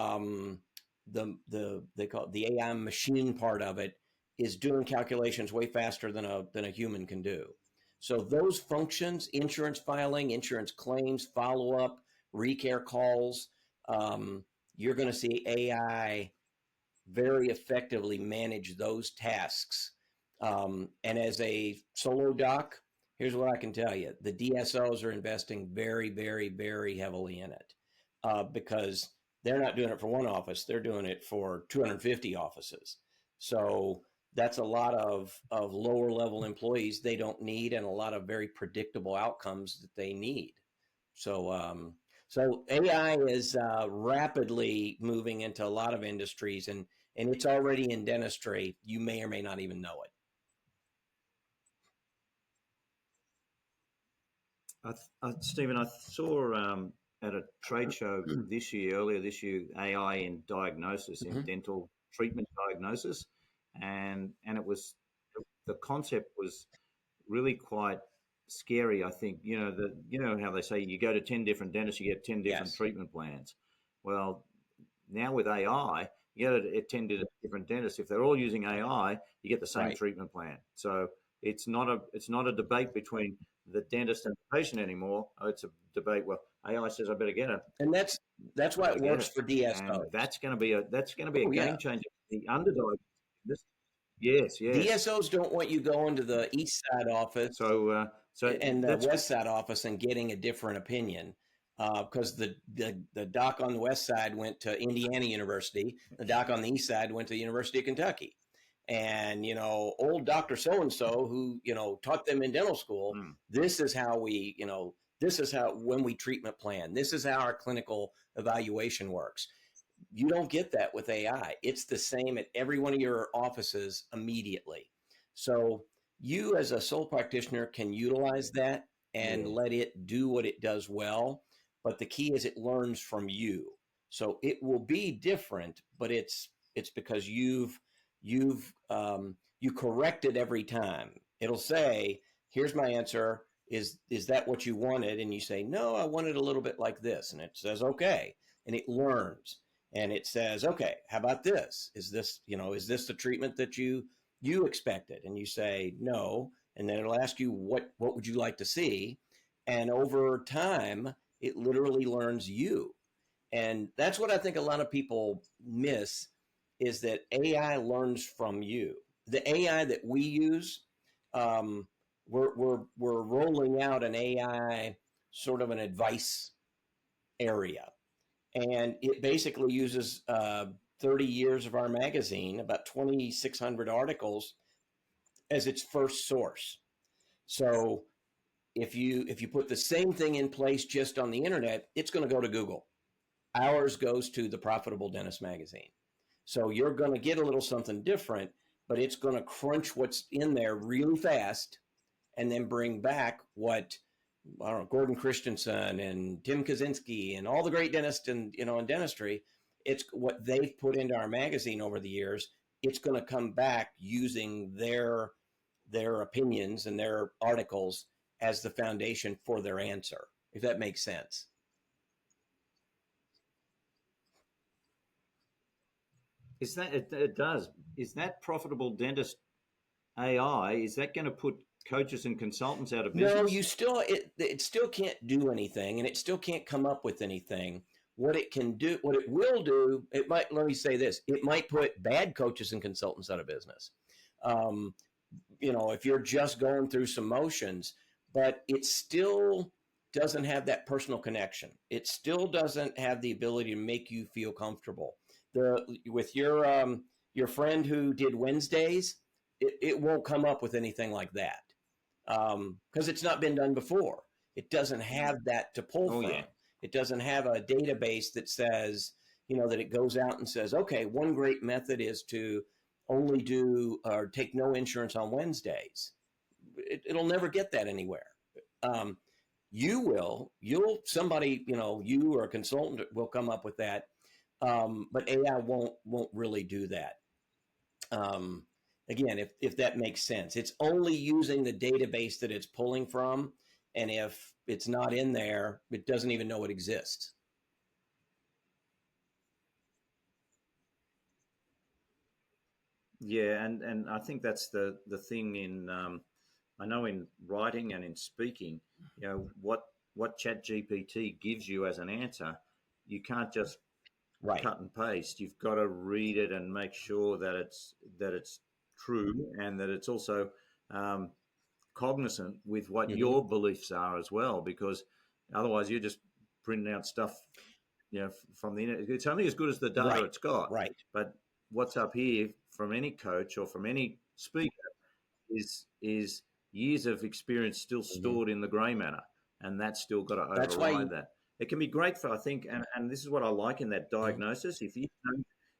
call it the AI machine part of it is doing calculations way faster than a human can do. So those functions, insurance filing, insurance claims, follow-up, recare calls, you're going to see AI very effectively manage those tasks. And as a solo doc, here's what I can tell you. The DSOs are investing very, very, very heavily in it, because they're not doing it for one office. They're doing it for 250 offices. So that's a lot of lower level employees they don't need, and a lot of very predictable outcomes that they need. So AI is rapidly moving into a lot of industries, and and it's already in dentistry. You may or may not even know it. Stephen, I saw at a trade show earlier this year, AI in diagnosis, in dental treatment diagnosis, and it was, the concept was really quite scary. I think, you know how they say you go to 10 different dentists, you get 10 different treatment plans. Well, now with AI, you go to 10 different dentists. If they're all using AI, you get the same treatment plan. So it's not a debate between the dentist and the patient anymore. It's a debate. Well, AI says I better get it, and that's why it works for DSOs. And that's going to be a game changer. The underdog. Yes. DSOs don't want you going to the East Side office and the West Side office and getting a different opinion, because the doc on the West Side went to Indiana University, the doc on the East Side went to the University of Kentucky. And, old Dr. So-and-so who, taught them in dental school, this is how when we treatment plan, this is how our clinical evaluation works. You don't get that with AI. It's the same at every one of your offices immediately. So you as a sole practitioner can utilize that and let it do what it does well. But the key is it learns from you. So it will be different, but it's because you correct it every time. It'll say, here's my answer. Is that what you wanted? And you say, no, I want it a little bit like this. And it says, okay. And it learns. And it says, okay, how about this? Is this the treatment that you expected? And you say, no. And then it'll ask you, what would you like to see? And over time, it literally learns you. And that's what I think a lot of people miss, is that AI learns from you. The AI that we use, we're rolling out an AI, sort of an advice area. And it basically uses 30 years of our magazine, about 2,600 articles, as its first source. So if you put the same thing in place just on the internet, it's going to go to Google. Ours goes to the Profitable Dentist magazine. So you're going to get a little something different, but it's going to crunch what's in there really fast and then bring back what, I don't know, Gordon Christensen and Tim Kaczynski and all the great dentists in dentistry. It's what they've put into our magazine over the years. It's going to come back using their opinions and their articles as the foundation for their answer, if that makes sense. It does. Is that Profitable Dentist AI? Is that going to put coaches and consultants out of business? No, it still can't do anything, and it still can't come up with anything. What it will do, let me say this, it might put bad coaches and consultants out of business. If you're just going through some motions, but it still doesn't have that personal connection. It still doesn't have the ability to make you feel comfortable. With your friend who did Wednesdays, it won't come up with anything like that, because it's not been done before. It doesn't have that to pull from. Yeah. It doesn't have a database that says, that it goes out and says, okay, one great method is to only do or take no insurance on Wednesdays. It'll never get that anywhere. You or a consultant will come up with that. But AI won't really do that. Again, if that makes sense, it's only using the database that it's pulling from. And if it's not in there, it doesn't even know it exists. Yeah. And I think that's the thing in, I know in writing and in speaking, what ChatGPT gives you as an answer, you can't just cut and paste. You've got to read it and make sure that it's true, and that it's also cognizant with what your beliefs are as well, because otherwise you're just printing out stuff from the internet. It's only as good as the data it's got. Right. But what's up here from any coach or from any speaker is years of experience still stored in the grey matter, and that's still got to override that. It can be great for, I think, and this is what I like in that diagnosis. If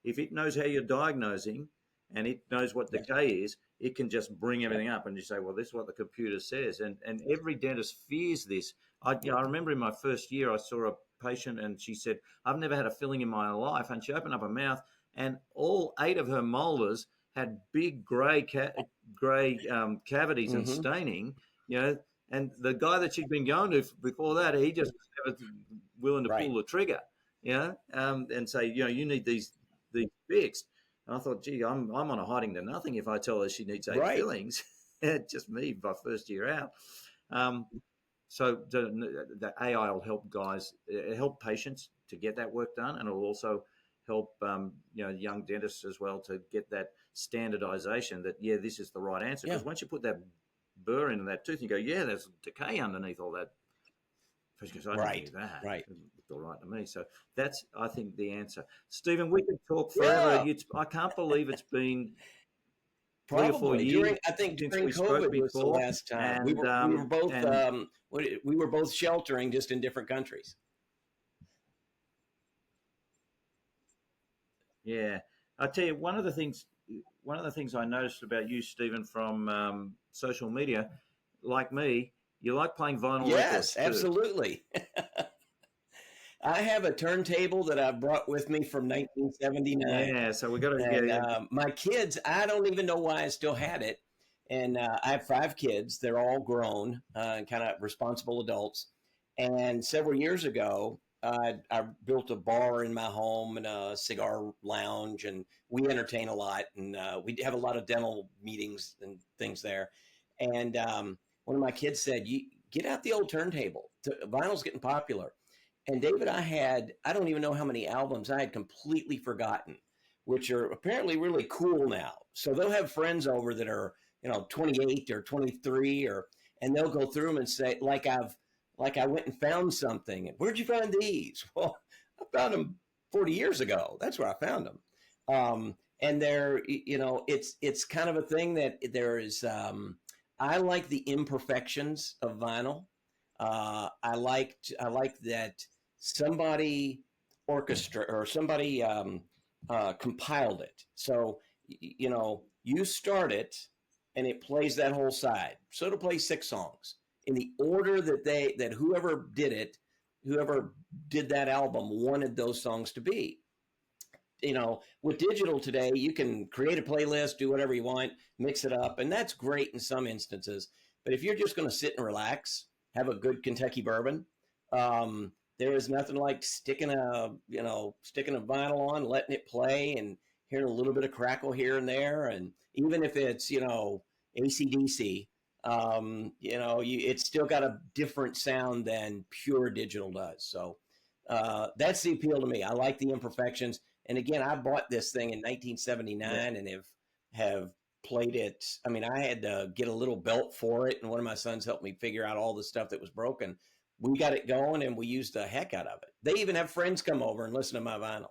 if it knows how you're diagnosing and it knows what decay is, it can just bring everything up, and you say, well, this is what the computer says. And every dentist fears this. I remember in my first year, I saw a patient and she said, I've never had a filling in my life. And she opened up her mouth and all 8 of her molars had big grey cavities and staining, and the guy that she'd been going to before that, he just was never willing to pull the trigger, and say, you need these fixed. And I thought, gee, I'm on a hiding to nothing if I tell her she needs 8 fillings. Just me, my first year out. So the AI will help help patients to get that work done, and it'll also help young dentists as well to get that standardization that this is the right answer. Because once you put that burr into that tooth, you go, there's decay underneath all that. Because I didn't do that. Right. It looked all right to me. So that's, I think, the answer. Stephen, we could talk forever. I can't believe it's been probably 3 or 4 years. I think during COVID was the last time. And, we were both sheltering, just in different countries. Yeah, I tell you, one of the things I noticed about you, Stephen, from social media, like me, you like playing vinyl records. Yes, absolutely. I have a turntable that I brought with me from 1979. Yeah, so we got to get my kids, I don't even know why I still had it. And I have 5 kids. They're all grown, kind of responsible adults. And several years ago, I built a bar in my home and a cigar lounge, and we entertain a lot. And we have a lot of dental meetings and things there. And one of my kids said, "You get out the old turntable. Vinyl's getting popular." And David, I don't even know how many albums I had completely forgotten, which are apparently really cool now. So they'll have friends over that are, 28 or 23, and they'll go through them and say, like I went and found something. Where'd you find these? Well, I found them 40 years ago. That's where I found them. And they're, it's kind of a thing that there is, I like the imperfections of vinyl. I like that somebody somebody compiled it. So, you start it and it plays that whole side. So it'll play 6 songs in the order that whoever did that album wanted those songs to be. With digital today, you can create a playlist, do whatever you want, mix it up, and that's great in some instances. But if you're just going to sit and relax, have a good Kentucky bourbon, there is nothing like sticking a vinyl on, letting it play, and hearing a little bit of crackle here and there. And even if it's AC/DC, it's still got a different sound than pure digital does. So that's the appeal to me. I like the imperfections. And again, I bought this thing in 1979 and have played it. I mean, I had to get a little belt for it, and one of my sons helped me figure out all the stuff that was broken. We got it going, and we used the heck out of it. They even have friends come over and listen to my vinyl.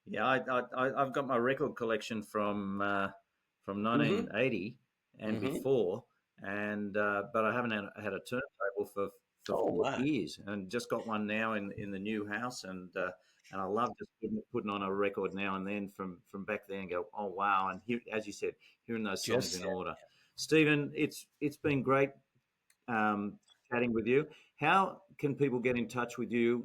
Yeah, I've got my record collection from 1980 and before, and but I haven't had a turntable for 4 years, and just got one now in the new house, and I love just putting on a record now and then from back there and go, oh wow, and as you said, hearing those songs in order. Stephen, it's been great chatting with you. How can people get in touch with you?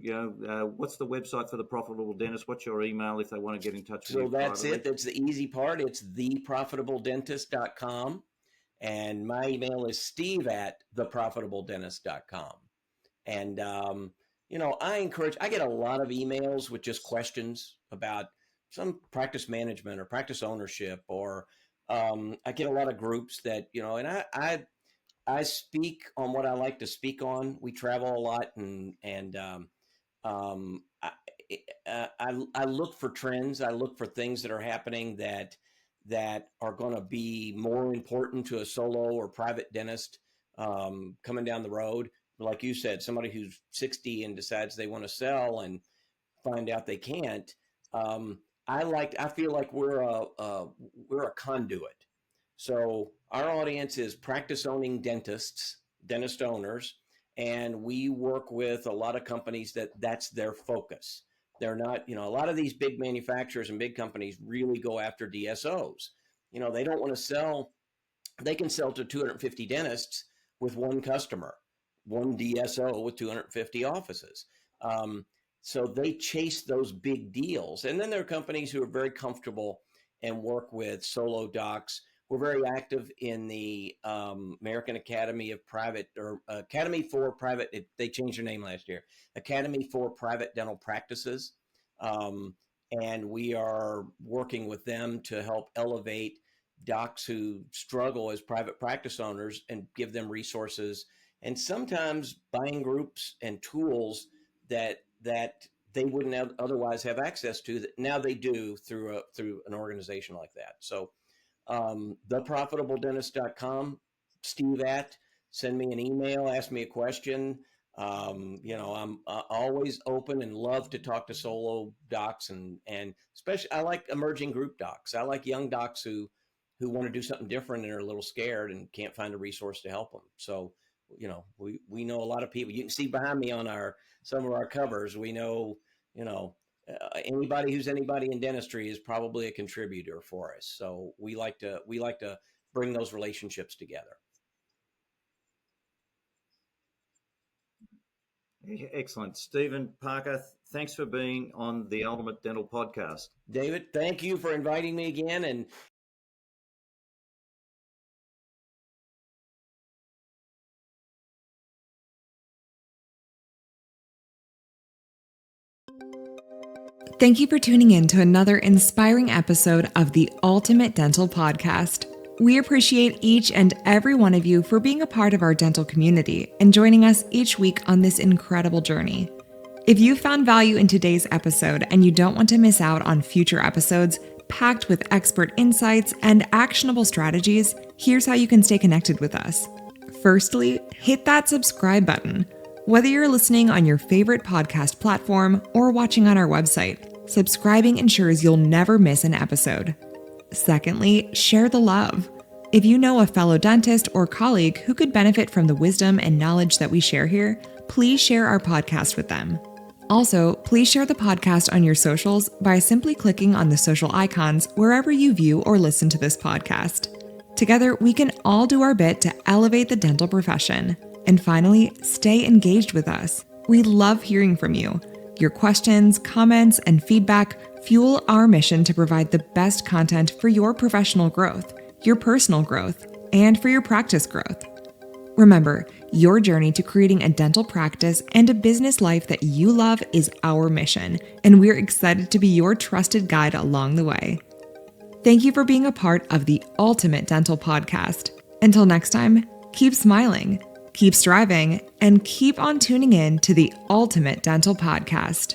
What's the website for The Profitable Dentist? What's your email if they want to get in touch with you? So that's it. That's the easy part. It's theprofitabledentist.com. And my email is steve@theprofitabledentist.com. And, I get a lot of emails with just questions about some practice management or practice ownership, or I get a lot of groups that, and I speak on what I like to speak on. We travel a lot, and I look for trends. I look for things that are happening that are going to be more important to a solo or private dentist coming down the road. Like you said, somebody who's 60 and decides they want to sell and find out they can't. I feel like we're a conduit. So our audience is practice owning dentist owners, And we work with a lot of companies that's their focus. They're not, a lot of these big manufacturers and big companies really go after DSOs. They don't want to sell, they can sell to 250 dentists with one customer, one DSO with 250 offices. So they chase those big deals. And then there are companies who are very comfortable and work with solo docs. We're very active in the American Academy of Private, or Academy for Private, they changed their name last year, Academy for Private Dental Practices. And we are working with them to help elevate docs who struggle as private practice owners and give them resources, and sometimes buying groups and tools that they wouldn't otherwise have access to, that now they do through an organization like that. So theprofitabledentist.com, Steve at, send me an email, ask me a question. I'm always open and love to talk to solo docs, and especially I like emerging group docs. I like young docs who want to do something different and are a little scared and can't find a resource to help them. So, we know a lot of people. You can see behind me on some of our covers. We know, anybody who's anybody in dentistry is probably a contributor for us. So we like to bring those relationships together. Excellent. Stephen Parker, thanks for being on the Ultimate Dental Podcast. David, thank you for inviting me again. And thank you for tuning in to another inspiring episode of the Ultimate Dental Podcast. We appreciate each and every one of you for being a part of our dental community and joining us each week on this incredible journey. If you found value in today's episode and you don't want to miss out on future episodes packed with expert insights and actionable strategies, here's how you can stay connected with us. Firstly, hit that subscribe button. Whether you're listening on your favorite podcast platform or watching on our website, subscribing ensures you'll never miss an episode. Secondly, share the love. If you know a fellow dentist or colleague who could benefit from the wisdom and knowledge that we share here, please share our podcast with them. Also, please share the podcast on your socials by simply clicking on the social icons wherever you view or listen to this podcast. Together, we can all do our bit to elevate the dental profession. And finally, stay engaged with us. We love hearing from you. Your questions, comments, and feedback fuel our mission to provide the best content for your professional growth, your personal growth, and for your practice growth. Remember, your journey to creating a dental practice and a business life that you love is our mission, and we're excited to be your trusted guide along the way. Thank you for being a part of the Ultimate Dental Podcast. Until next time, keep smiling, keep striving, and keep on tuning in to the Ultimate Dental Podcast.